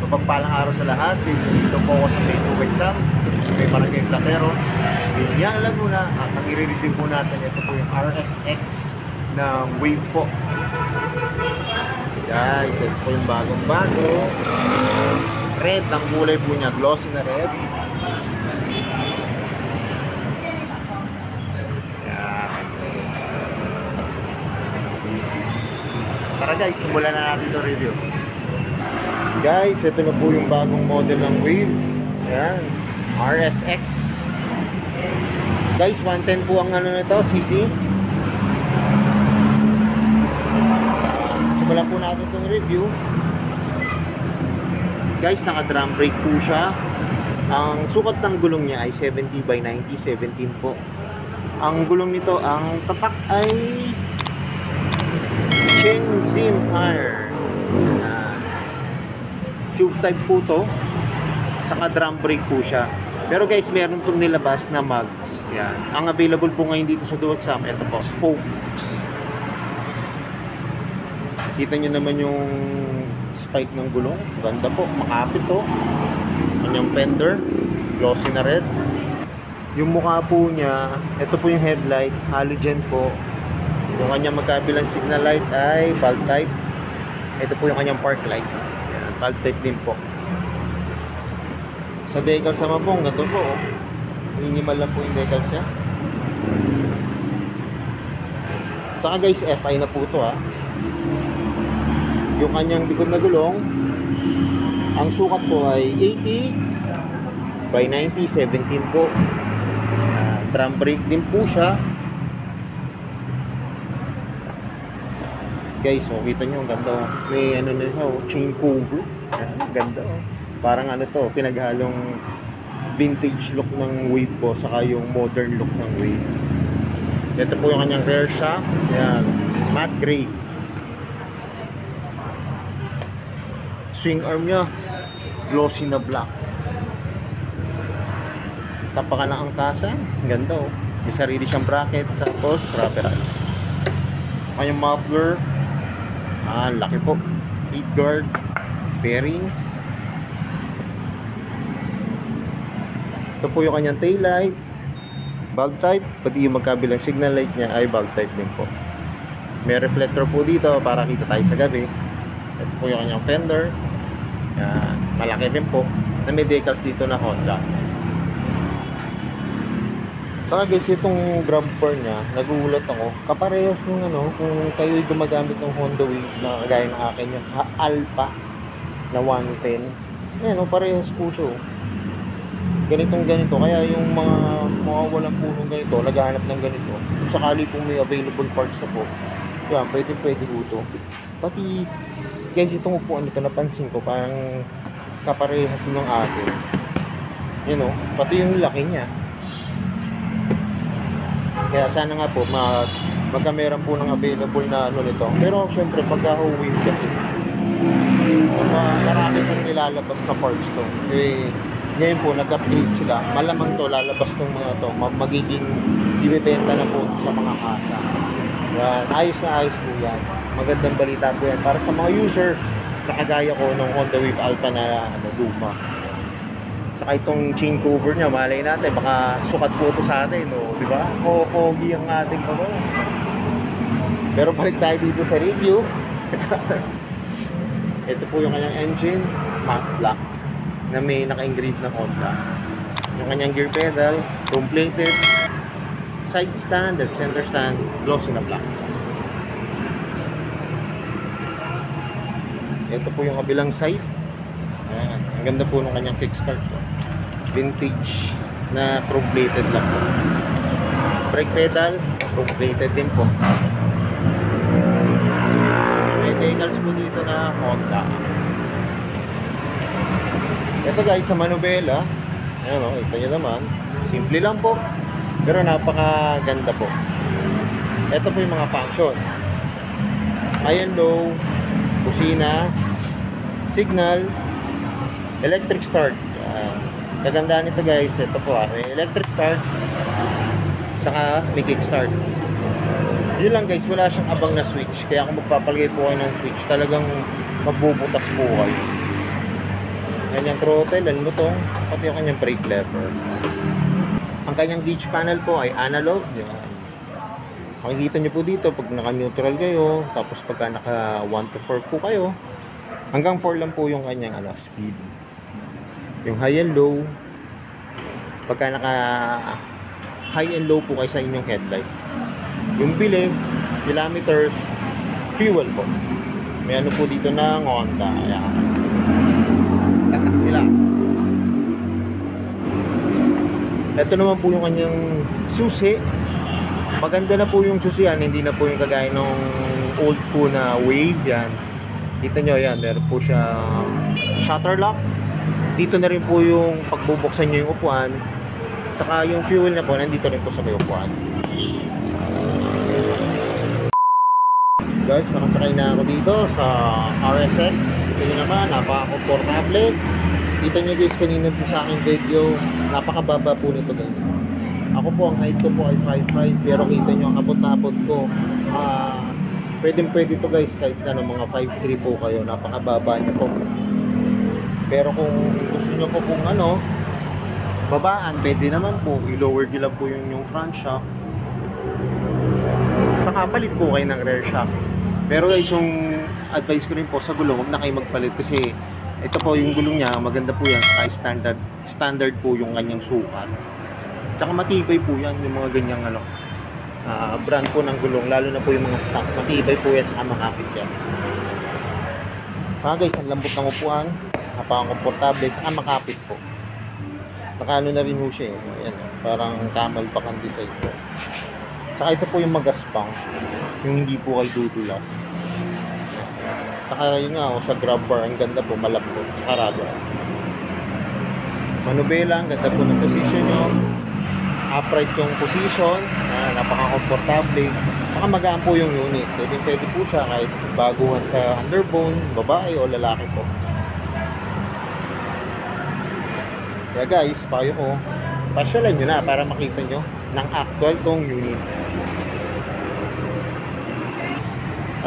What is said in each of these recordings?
Mapagpalang araw sa lahat. Dito po ako sa may exam, sa may Barangay Platero, Binyang, Laguna. At ang i-review po natin, ito po yung RSX na Wave po. Guys, ito po yung bagong-bago. Red ang kulay po niya, glossy na red. Tara guys, simulan na natin itong review. Guys, ito na po yung bagong model ng Wave. Ayan, RSX. Guys, 110 po ang ano nito, CC. Simulan po natin itong review. Guys, naka-drum brake po siya. Ang sukat ng gulong niya ay 70 by 90, 17 po. Ang gulong nito, ang tatak ay Shenzhen tire. Tube type po to. Saka drum brake po siya. Pero guys, meron itong nilabas na mags. Yan. Ang available po ngayon dito sa Duexam, ito po, spokes. Kita nyo naman yung spike ng gulong. Ganda po, makapit to. Kanyang fender, glossy na red. Yung mukha po niya, ito po yung headlight, halogen po. Yung kanyang magkabilang signal light ay bulb type. Ito po yung kanyang park light. Ayan, bulb type din po. Sa decals naman po, ganito po. Minimal lang po yung decals niya. Saka guys, FI na po ito ha. Yung kanyang likod na gulong, ang sukat po ay 80 by 90, 17 po. Drum brake din po siya. Guys, oh, kita nyo, ang ganda. May ano na siya, chain cover. Ganda. Parang ano to, pinaghalong vintage look ng Wave po, saka yung modern look ng Wave. Ito po yung kanyang rear shock. Yan, matte gray. Swing arm nya, glossy na black. Tapakan ng angkasan. Ganda oh. May sarili siyang bracket, tapos rubberized. Kanyang muffler. Laki po. Heat guard, bearings. Ito po yung kanyang tail light, bulb type, pati yung magkabilang signal light niya ay bulb type din po. May reflector po dito para kita tayo sa gabi. Ito po yung kanyang fender. Yan, malaki rin po. Na may decals dito na Honda. Saka guys, itong grab bar niya, nagugulat ako, kaparehas ng ano, kung kayo'y gumagamit ng Honda Wave na kagaya ng akin, yung Alpha na 110. Ayan, parehas po siya. Ganitong ganito, kaya yung mga walang punong ganito, naghahanap ng ganito. Kung sakali pong may available parts na po, yan, pwede po ito. Pati, guys, itong upuan nito, napansin ko, parang kaparehas ng akin. You know, pati yung laki niya. Kaya sana nga po magkameran po ng available na ano nito. Pero syempre pagka Wave kasi marami pong nilalabas na parts to. Eh, ngayon po nag-upgrade sila. Malamang to lalabas ng mga to. Magiging ibibenta na po sa mga kasa. Yan, ayos na ayos po yan. Magandang balita po yan para sa mga user na kagaya ko ng Honda Wave Alpha na luma. Saka itong chain cover niya, malay natin, baka sukat po ito sa atin, no? Diba? O, pogi ang ating ano. Pero balik tayo dito sa review. Ito po yung kanyang engine, matte black, na may naka-engrave na Honda. Yung kanyang gear pedal, chrome plated, side stand at center stand, glossy na black. Ito po yung kabilang side. Ayan, ang ganda po ng kanyang kickstart po. Vintage na chrome plated lang po. Brake pedal, chrome plated din po. May decals po dito na Honda. Ito guys, sa manubela, ayan o, ito nyo naman, simple lang po, pero napakaganda po. Ito po yung mga function: high and low, kusina, signal, electric start. Kagandaan nito guys, ito po may electric start, saka may kick start. Yun lang guys, wala siyang abang na switch. Kaya kung magpapalagay po kayo ng switch, talagang magbubutas po kayo. Kanyang throttle, ang lutong, pati yung kanyang brake lever. Ang kanyang gauge panel po ay analog. Yan. Makikita nyo po dito pag naka-neutral kayo, tapos pagka naka 1 to 4 po kayo, hanggang 4 lang po yung kanyang speed. Yung high and low, pagka naka high and low po kayo sa inyong headlight. Yung bilis, kilometers, fuel po. May ano po dito ng Honda. Ayan. Tatak nila. Ito naman po yung kanyang susi. Maganda na po yung susian, hindi na po yung kagaya ng old po na Wave. Yan. Kita nyo yan, meron po siya shutter lock. Dito na rin po yung pagbubuksan nyo yung upuan. Saka yung fuel na po, nandito rin po sa may upuan. Guys, nakasakay na ako dito sa RSX. Kita nyo naman, napaka-komportable. Kita nyo guys, kanina po sa aking video, napakababa po nito guys. Ako po, ang height ko po ay 5'5", pero kita nyo ang abot-abot ko. Pwede to guys, kahit na mga 5'3" po kayo, napakababa nyo po. Pero kung gusto nyo po kung babaan, pwede naman po, i-lower nyo lang po yung front shock. Saka palit po kayo ng rear shock. Pero guys, yung advice ko rin po sa gulong, huwag na kayo magpalit kasi ito po yung gulong niya, maganda po yan, saka standard po yung kanyang sukat. Tsaka matibay po yan, yung mga ganyang brand po ng gulong, lalo na po yung mga stock, matibay po yan, saka makapit yan. Saka guys, ang lambot ng upuan, napaka-komportable, saka makapit po. Nakano na rin po siya Ayan, parang camel back ang design po. Saka ito po yung magaspang, yung hindi po kayo dudulas. Saka yun nga, sa grab bar, ang ganda po, malambot, saka rubberized. Manubela, ang ganda po ng position nyo. Upright yung position, napaka-komportable. Saka magaan po yung unit. Pwede po siya kahit baguhan sa underbone, babae o lalaki po. Kaya guys, payo ko, pasyalan nyo na para makita nyo ng actual tong unit.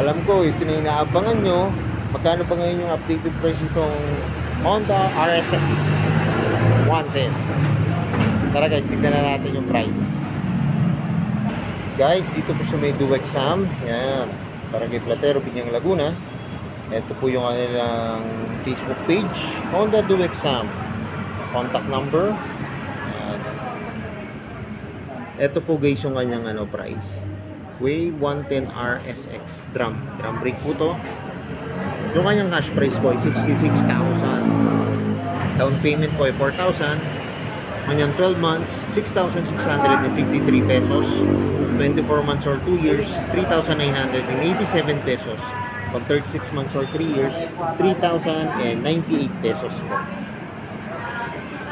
Alam ko, ito na inaabangan nyo. Magkano ba ngayon yung updated price itong Honda RSX 110? Tara guys, tignan na natin yung price. Guys, dito po sa may Duwexam. Yan, Barangay Platero, Binyang Laguna. Ito po yung kanilang Facebook page, Honda Duwexam. Contact number. Yan. Ito po guys yung kanyang price. Wave 110 RSX drum brake po to. Yung kanyang cash price po ay 66,000. Down payment po ay 4,000. Kanyang 12 months, 6,653 pesos. 24 months or 2 years, 3,987 pesos. Pag 36 months or 3 years, 3,098 pesos po.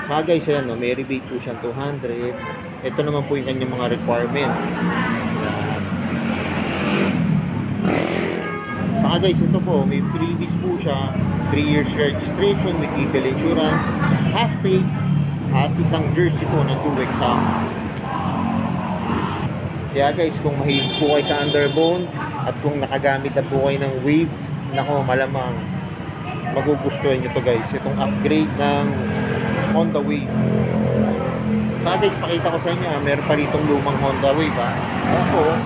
Saka guys, ayan, may rebate po siyang 200. Ito naman po yung kanyang mga requirements. Ayan. Saka guys, ito po, may freebies po siya. 3 years registration with Eagle Insurance, half face, at isang jersey po na 2 exam. Kaya guys, kung mahilig po kayo sa underbone at kung nakagamit na po kayo ng Wave, nako, malamang magugustuhan nyo to guys, itong upgrade ng Honda Wave. Saka guys, pakita ko sa inyo, meron pa ritong lumang Honda Wave Opo,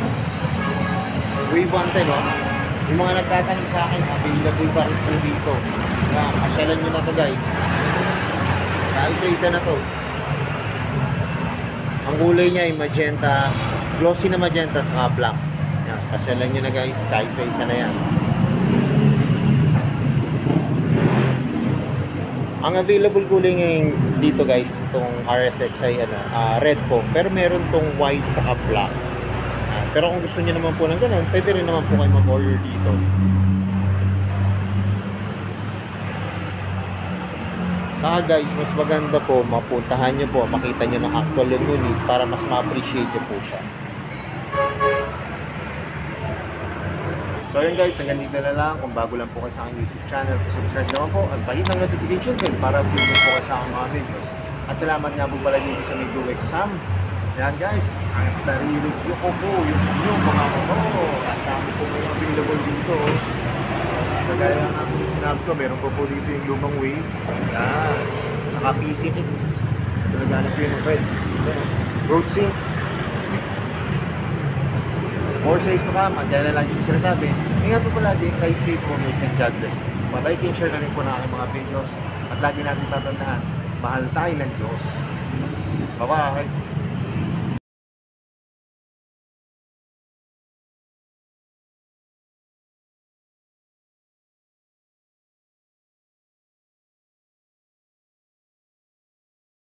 Wave 110 Yung mga nagtatanong sa akin, available pa rin po dito. Pasyalan nyo na to guys. Kaisa-isa na to. Ang kulay niya ay magenta, glossy na magenta sa black. Pasyalan nyo na guys, kaisa-isa na yan. Ang available kulay ngayon dito guys, itong RSX ay red po. Pero meron tong white sa black. Pero kung gusto niyo naman po ng ganun, pwede rin naman po kayo mag-order dito. Saka guys, mas maganda po, mapuntahan nyo po, makita nyo ng actual unit para mas ma-appreciate nyo po siya. So yun guys, hanggang dito na lang. Kung bago lang po kayo sa aking YouTube channel, subscribe naman po at pahit ng notification bell para upload po kayo sa aking mga videos. At salamat nga po pala dito sa Medyo Exam. Yan guys, ang nare-review ko po yung mga at dami po may available dito. Kagaya nga po ginamit ko, meron po po dito yung lumang Wave. Yan. Saka PCX. Ginagamit ko yung red. Road sync. More says to come. At yan na lang yung sinasabi. Ingat po palagi, ride safe po, may and God bless. Like and share na rin po na aking mga videos. At lagi natin tatandaan, mahal tayo ng Diyos. Bye-bye!